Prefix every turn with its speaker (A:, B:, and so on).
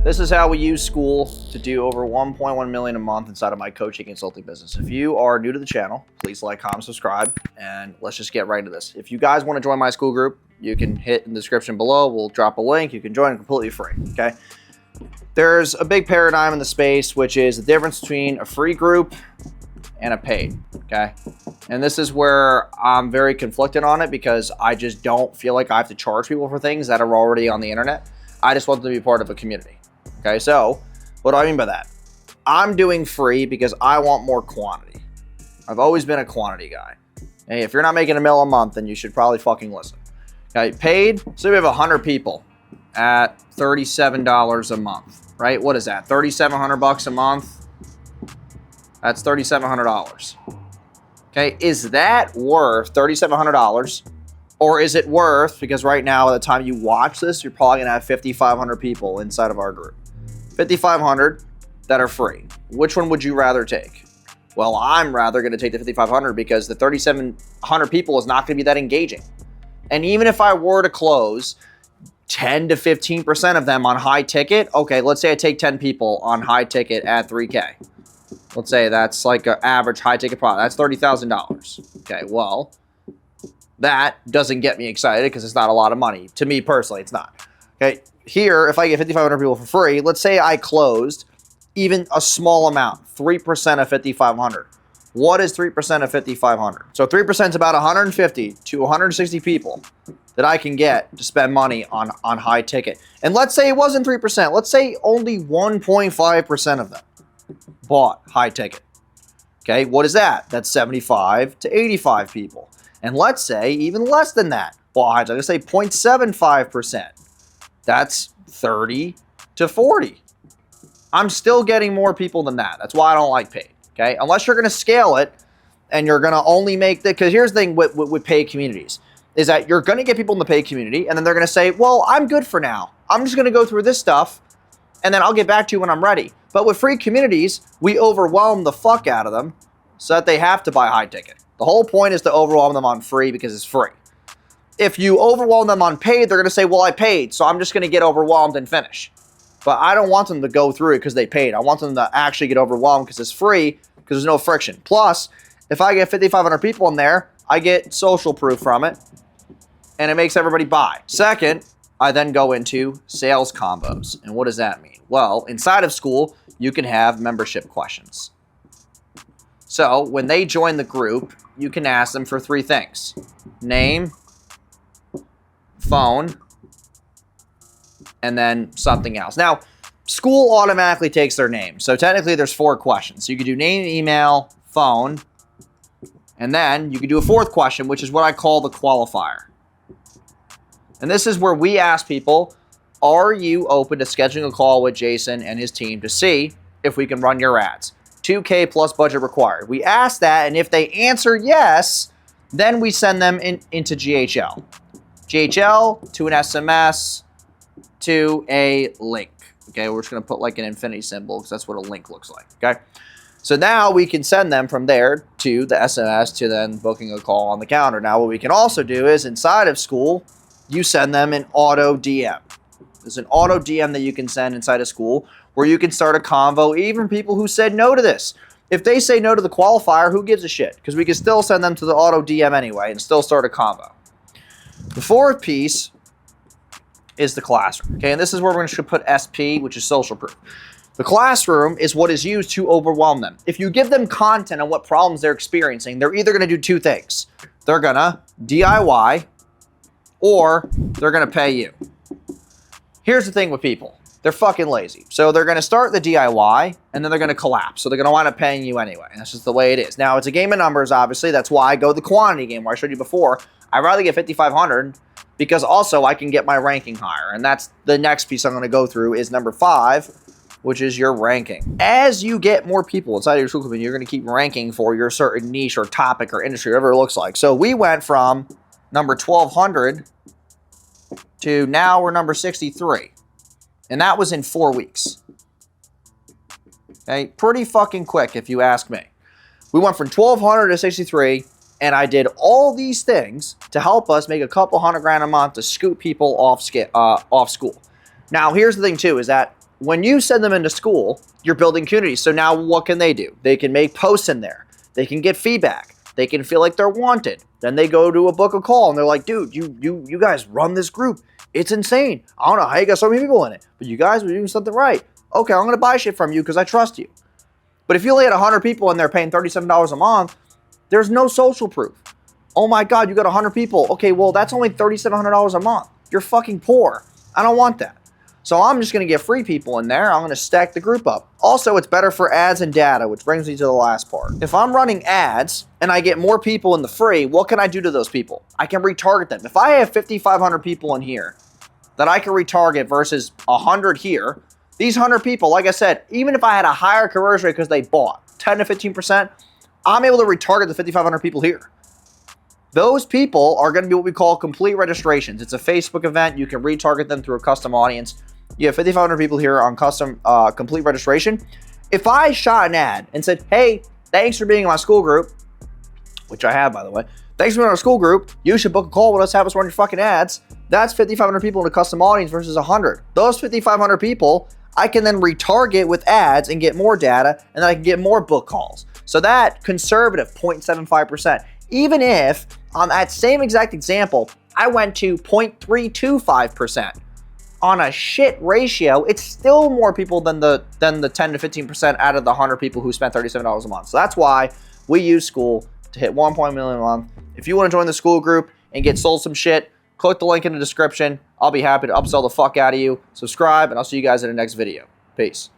A: This is how we use Skool to do over 1.1 million a month inside of my coaching consulting business. If you are new to the channel, please like, comment, subscribe, and let's just get right into this. If you guys want to join my Skool group, you can hit in the description below. We'll drop a link. You can join completely free, okay? There's a big paradigm in the space, which is the difference between a free group and a paid, okay? And this is where I'm very conflicted on it because I just don't feel like I have to charge people for things that are already on the internet. I just want them to be part of a community. Okay, so what do I mean by that? I'm doing free because I want more quantity. I've always been a quantity guy. Hey, if you're not making $1 million a month, then you should probably fucking listen. Okay, paid, so we have 100 people at $37 a month, right? What is that? $3,700 a month? That's $3,700. Okay, is that worth $3,700? Or is it worth, because right now, by the time you watch this, you're probably gonna have 5,500 people inside of our group. 5,500 that are free. Which one would you rather take? Well, I'm rather gonna take the 5,500 because the 3,700 people is not gonna be that engaging. And even if I were to close 10 to 15% of them on high ticket, okay, let's say I take 10 people on high ticket at 3K. Let's say that's like an average high ticket product. That's $30,000. Okay, well, that doesn't get me excited because it's not a lot of money. To me personally, it's not. Okay, here, if I get 5,500 people for free, let's say I closed even a small amount, 3% of 5,500. What is 3% of 5,500? So 3% is about 150 to 160 people that I can get to spend money on high ticket. And let's say it wasn't 3%. Let's say only 1.5% of them bought high ticket. Okay, what is that? That's 75 to 85 people. And let's say even less than that. Well, I'm going to say 0.75%. That's 30 to 40. I'm still getting more people than that. That's why I don't like paid. Okay, unless you're going to scale it and you're going to only make the, because here's the thing with paid communities is that you're going to get people in the paid community and then they're going to say, well, I'm good for now. I'm just going to go through this stuff and then I'll get back to you when I'm ready. But with free communities, we overwhelm the fuck out of them so that they have to buy high ticket. The whole point is to overwhelm them on free because it's free. If you overwhelm them on paid, they're going to say, well, I paid, so I'm just going to get overwhelmed and finish. But I don't want them to go through it because they paid. I want them to actually get overwhelmed because it's free, because there's no friction. Plus, if I get 5,500 people in there, I get social proof from it, and it makes everybody buy. Second, I then go into sales combos. And what does that mean? Well, inside of Skool, you can have membership questions. So when they join the group, you can ask them for 3 things: name, phone, and then something else. Now, Skool automatically takes their name. So technically there's 4 questions. So you could do name, email, phone, and then you could do a 4th question, which is what I call the qualifier. And this is where we ask people, are you open to scheduling a call with Jason and his team to see if we can run your ads? 2K plus budget required. We ask that, and if they answer yes, then we send them into GHL. GHL to an SMS to a link. Okay, we're just going to put like an infinity symbol because that's what a link looks like. Okay, so now we can send them from there to the SMS to then booking a call on the calendar. Now what we can also do is inside of Skool, you send them an auto DM. There's an auto DM that you can send inside of Skool where you can start a convo, even people who said no to this. If they say no to the qualifier, who gives a shit? Because we can still send them to the auto DM anyway and still start a convo. The 4th piece is the classroom. Okay, and this is where we're going to put SP, which is social proof. The classroom is what is used to overwhelm them. If you give them content on what problems they're experiencing, they're either going to do 2 things. They're going to DIY or they're going to pay you. Here's the thing with people. They're fucking lazy. So they're going to start the DIY and then they're going to collapse. So they're going to wind up paying you anyway. And that's just the way it is. Now, it's a game of numbers, obviously. That's why I go the quantity game where I showed you before. I'd rather get 5,500 because also I can get my ranking higher. And that's the next piece I'm going to go through is number 5, which is your ranking. As you get more people inside of your Skool community, you're going to keep ranking for your certain niche or topic or industry, whatever it looks like. So we went from number 1,200 to now we're number 63. And that was in 4 weeks. Okay, pretty fucking quick if you ask me. We went from 1,200 to 63, and I did all these things to help us make a couple $100,000 a month to scoop people off Skool. Now, here's the thing too, is that when you send them into Skool, you're building community. So now what can they do? They can make posts in there. They can get feedback. They can feel like they're wanted. Then they go to book a call and they're like, dude, you guys run this group. It's insane. I don't know how you got so many people in it, but you guys were doing something right. Okay, I'm going to buy shit from you because I trust you. But if you only had 100 people and they're paying $37 a month, there's no social proof. Oh my God, you got 100 people. Okay, well, that's only $3,700 a month. You're fucking poor. I don't want that. So I'm just going to get free people in there. I'm going to stack the group up. Also, it's better for ads and data, which brings me to the last part. If I'm running ads and I get more people in the free, what can I do to those people? I can retarget them. If I have 5,500 people in here that I can retarget versus 100 here, these 100 people, like I said, even if I had a higher conversion rate because they bought 10 to 15%, I'm able to retarget the 5,500 people here. Those people are going to be what we call complete registrations. It's a Facebook event. You can retarget them through a custom audience. You have 5,500 people here on custom complete registration. If I shot an ad and said, hey, thanks for being in my Skool group, which I have, by the way. Thanks for being in our Skool group. You should book a call with us, have us run your fucking ads. That's 5,500 people in a custom audience versus 100. Those 5,500 people, I can then retarget with ads and get more data, and then I can get more book calls. So that conservative 0.75%. Even if on that same exact example, I went to 0.325%. On a shit ratio, it's still more people than the 10 to 15% out of the 100 people who spent $37 a month. So that's why we use Skool to hit 1 million a month. If you want to join the Skool group and get sold some shit, click the link in the description. I'll be happy to upsell the fuck out of you. Subscribe, and I'll see you guys in the next video. Peace.